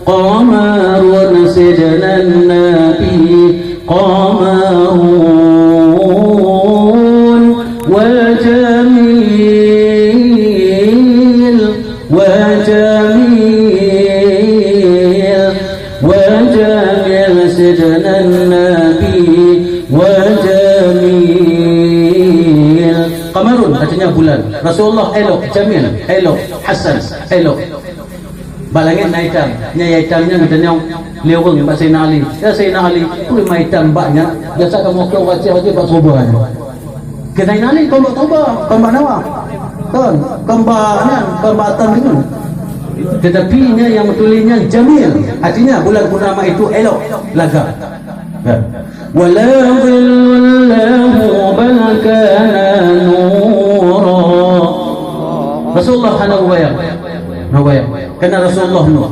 قمر سيدنا النبي قمر وجميل سيدنا النبي وجميل. Qamarun artinya bulan. Rasulullah elok, jamil, elok, hasan, elok. Balangin na hitam. Nya hitamnya katanya leweng Mbak Sayyidina Ali. Ya Sayyidina Ali, boleh main hitam mbaknya. Biasa kamu kau wajib Pak Toba. Kita Ali kau Mbak Toba, kau Mbak Nawa. Kan, kau Mbak Atan itu. Tetapi yang betulinya jamil. Artinya bulan purnama itu elok, lagak. Wala dhillahu bal kana nura. Rasulullah hanawaya. Karena Rasulullah nur.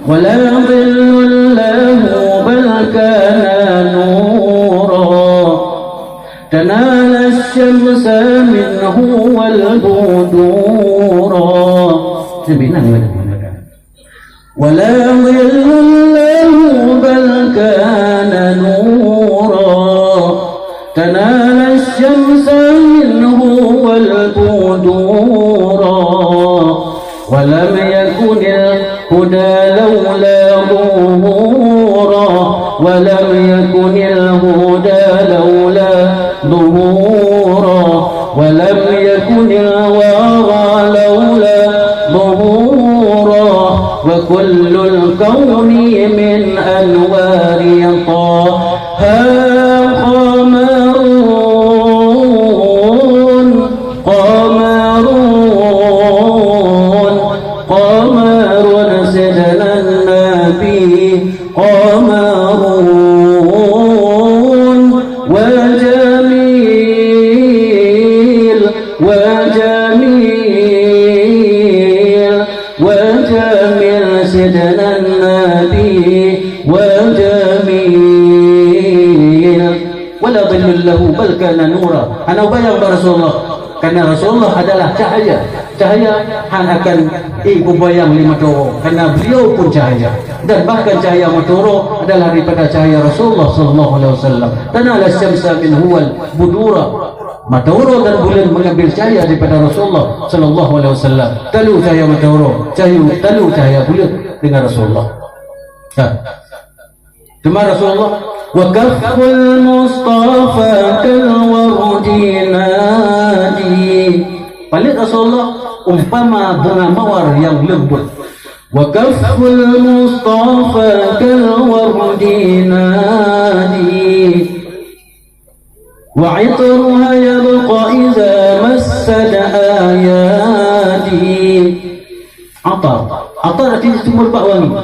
Wala dhillahu bal kana nura. Tanala asy-syamsa minhu wal budura. Sebenarnya ولا ظل له بل كان نورا تنال الشمس منه والبدورا ولم يكن الهدى لولا ظهورا ولم يكن الهدى لولا ظهورا ولم يكن الورى لولا ظهورا وكل الكون من أنوار طه قمر سيدنا النبي قمر وجميل سيدنا النبي وجميل ولا ظل له بل كان نورا. Ana bayang Rasulullah karena Rasulullah adalah cahaya han akan bayang lima toro karena beliau pun cahaya dan bahkan cahaya matoro adalah daripada cahaya Rasulullah sallallahu alaihi wasallam. Tanala syamsa min huwal budura. Matahuru dan bulan mengambil cahaya daripada Rasulullah sallallahu alaihi wasallam. Talu cahaya matahuru, talu cahaya bulan dengan Rasulullah. Cuma Rasulullah wa kafful mustafa kal wardi nadi. Paling Rasulullah umpama bunga mawar yang lembut. Wa kafful mustafa kal wardi nadi. وعطرها يبقى إذا مسد آياتي. Atar artinya sumber bak wangi.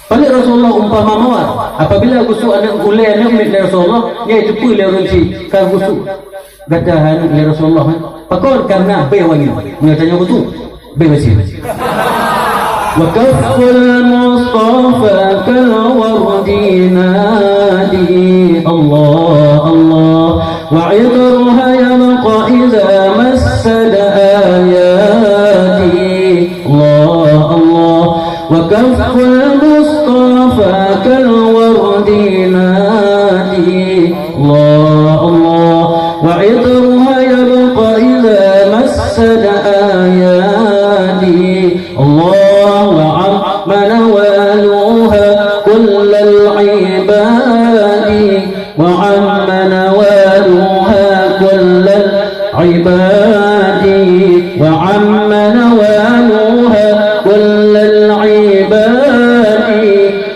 Balik Rasulullah umpama mawar. Apabila gusuk anak ulai anak milik Rasulullah, iaitu pula runci kan gusuk gadahan oleh Rasulullah. Pakor karena be wangi. Mengatanya gusuk be bersih. Wa kafful mustafa kal wardi nadi. Allah Allah. وعطرها يبقى إذا مسد آياتي. الله الله. وكف المصطفى كالورد نادي. الله الله. وعطرها يبقى إذا مسد آياتي. الله وعم نوالها كل العباد وعم نوالها كل العباد وعم نوالها كل العباد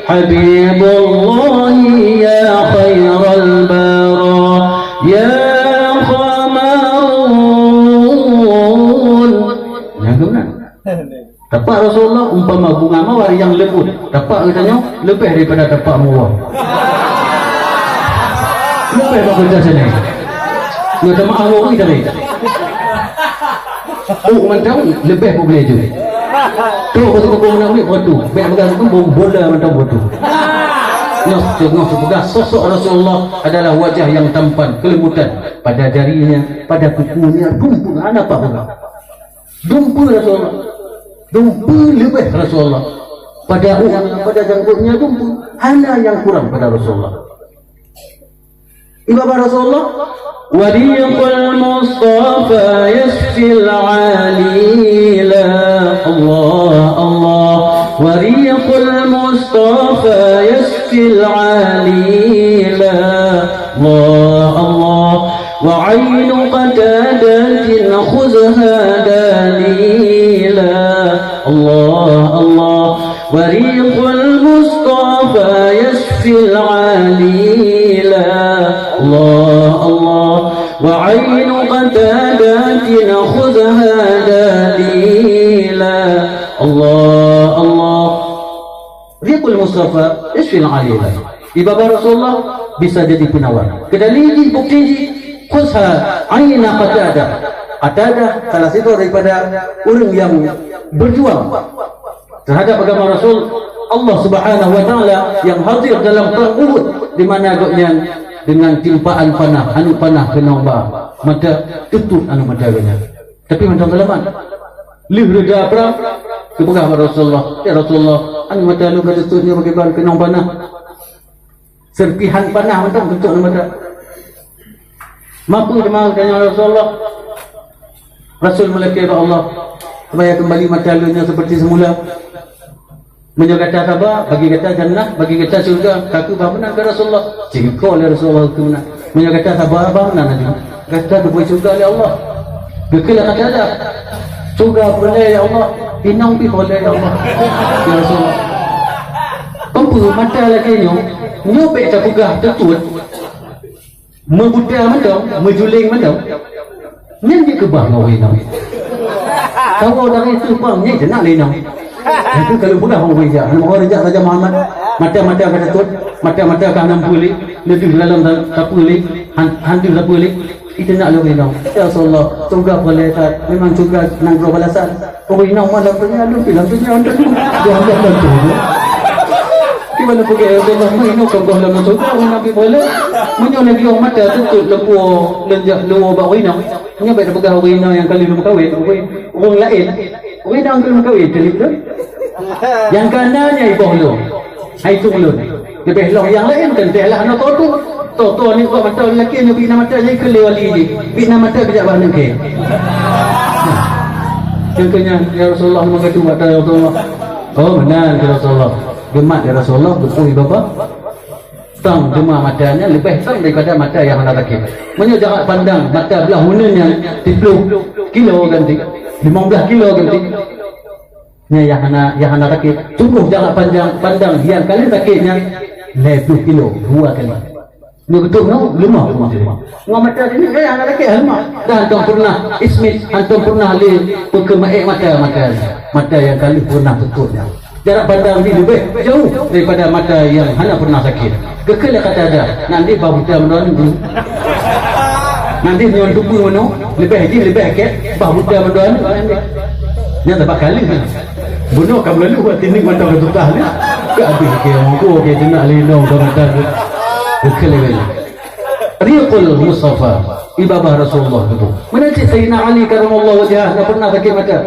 حبيب الله يا خير البراء يا خمرون. Tapak Rasulullah umpama bunga mawar yang lembut. Tapak katanya lebih daripada tapak mawar. Lebih apa kerja sini? Nggak ada maaf orang kita ni. Oh, macam lebih pun boleh juga. Tu kalau kau nak ambil batu, biar pegang tu bola macam batu. Tengok sebagai sosok Rasulullah adalah wajah yang tampan, kelembutan pada jarinya, pada kukunya, bumbung anak apa pun. Jumpa Rasulullah. Jumpa lebih Rasulullah. Pada pada janggutnya jumpa. Hanya yang kurang pada Rasulullah. Ibadah Rasulullah. Wariqul Mustafa yashfil alila. Allah Allah. Wariqul Mustafa yashfil alila. Allah Allah. وعين قتادة خذها دليلا. الله الله. وريق المصطفى يشفي العليلا. الله الله. وعين قتادة خذها دليلا. الله الله. ريق المصطفى يشفي العليلا. Ibadah Rasulullah bisa jadi penawar. Kedalili bukti khusha aina Qatadah. Qatadah salah satu daripada orang yang berjuang terhadap agama Rasul Allah Subhanahu wa taala yang hadir dalam perang Uhud, di mana agaknya dengan timpaan panah, anu panah kena ombak, mata tutup anu matanya. Tapi macam kelaman. Lih reda perang kepegang Rasulullah. Ya Rasulullah, anu mata lu kata tutupnya bagaimana kena panah. Serpihan panah macam tutup anu mata. Mampu jemaah tanya Rasulullah. Rasul melekeh Allah supaya kembali mata alunya seperti semula. Menjaga kata sabar, bagi kata jannah, bagi kata surga. Kaku benar ke Rasulullah? Jika oleh Rasulullah itu benar. Menjaga kata sabar benar nanti. Kata boleh surga oleh Allah. Kekal kata ada. Surga boleh ya Allah. Pinang pi boleh ya Allah. Ya Rasulullah. Mampu mata lagi nyobek tak pegah tertut. Membudaya macam, menjuling macam. Yang dia kebah ngau inang. Tahu dari itu bang, ni je nak lenang. Itu kalau budak orang rejak. Orang rejak Raja Muhammad. Mata-mata kata tut. Mata-mata kah 60 lebih dalam tak boleh. Hantu tak boleh. Itu nak lu lenang. Ya Rasulullah, surga boleh tak? Memang surga nang balasan. Orang inang malam punya lu bilang punya untuk dia ambil bantu. Gimana pergi Allah menginau kau dalam surga orang Nabi boleh menyo lagi orang mata tutup lembu lenjak luar bak winau nya baik pegang winau yang kali belum kahwin orang lain winau belum kahwin jadi betul yang kanannya ibu lu hai tu lu lebih long yang lain kan telah anak tu ni kau mata lelaki ni bina mata jadi keli wali ni bina mata bijak bahan ke contohnya ya Rasulullah mengatakan mata Rasulullah oh benar ya Rasulullah gemat ya Rasulullah betul bapa tang jemaah matanya lebih tang daripada mata yang hendak sakit. Menyo jarak pandang mata belah hunanya 30 kilo ganti 15 kilo ganti nya yang hendak sakit sungguh jarak pandang yang kali sakitnya 20 kilo 2 kali. Ni betul no lemah ngau mata ini yang hendak sakit lemah dan antum pernah ismit antum pernah li pekemaik mata yang kali pernah tutupnya. Jarak pandang ni lebih jauh daripada mata yang hanya pernah sakit. Kekal kata ada nanti babu kita mendoan dulu. Nanti nyon tupu mono lebih akit babu kita mendoan. Nya tak kali kan. Bunuh kamu lalu buat tindik mata ke tutah ni. Ke habis ke aku ke jenak lindung ke mata. Kekal ni. Riqul Mustafa ibadah Rasulullah itu. Mana cik Sayyidina Ali karamallahu wajhah tak pernah sakit mata.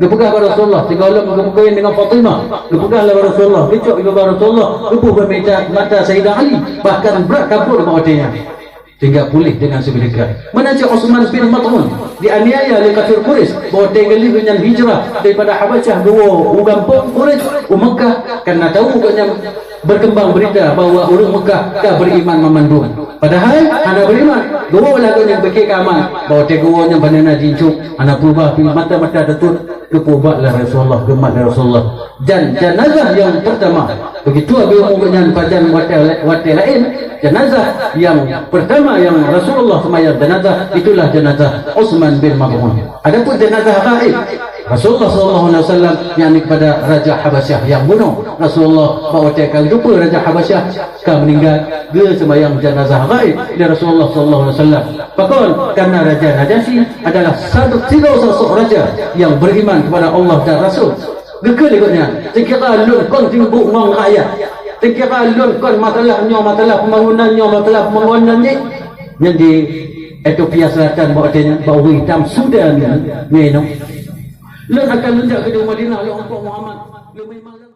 Dia pegang pada Rasulullah. Tiga orang berkahwin dengan Fatimah. Dia pegang pada Rasulullah. Bicok ibu Rasulullah. Lupuh bermata mata Sayyidina Ali. Bahkan berat kabur mawatinya. Sehingga pulih dengan sebidikan. Mana cik Osman bin Mat'un dianiaya oleh kafir Quraisy bahawa tinggal dengan hijrah daripada Habasyah dua ugampung Quraisy ke Mekah karena tahu bukannya berkembang berita bahawa orang Mekah dah beriman memandung. Padahal anak beriman dua lagu yang berkait aman bahawa teguanya banana jincuk anak berubah mata-mata tetut kepubatlah Rasulullah gematlah Rasulullah dan jenazah yang pertama begitu apabila umumnya padan watai lain jenazah yang pertama yang Rasulullah semayang jenazah itulah jenazah Utsman bin Maz'un. Adapun jenazah gaib Rasulullah SAW yang kepada Raja Habasyah yang bunuh Rasulullah bahawa kali jumpa Raja Habasyah kan meninggal dia sembahyang jenazah gaib dari Rasulullah SAW. Pakon karena Raja Najasyi adalah satu raja yang beriman kepada Allah dan Rasul. Gekal ikutnya sekira lun kon timbuk ngong rakyat sekira lun kon masalah pembangunannya yang di Ethiopia Selatan bahawa hitam Sudan ni Lan akan lenjak ke Madinah, ya Allah Muhammad. Lu memang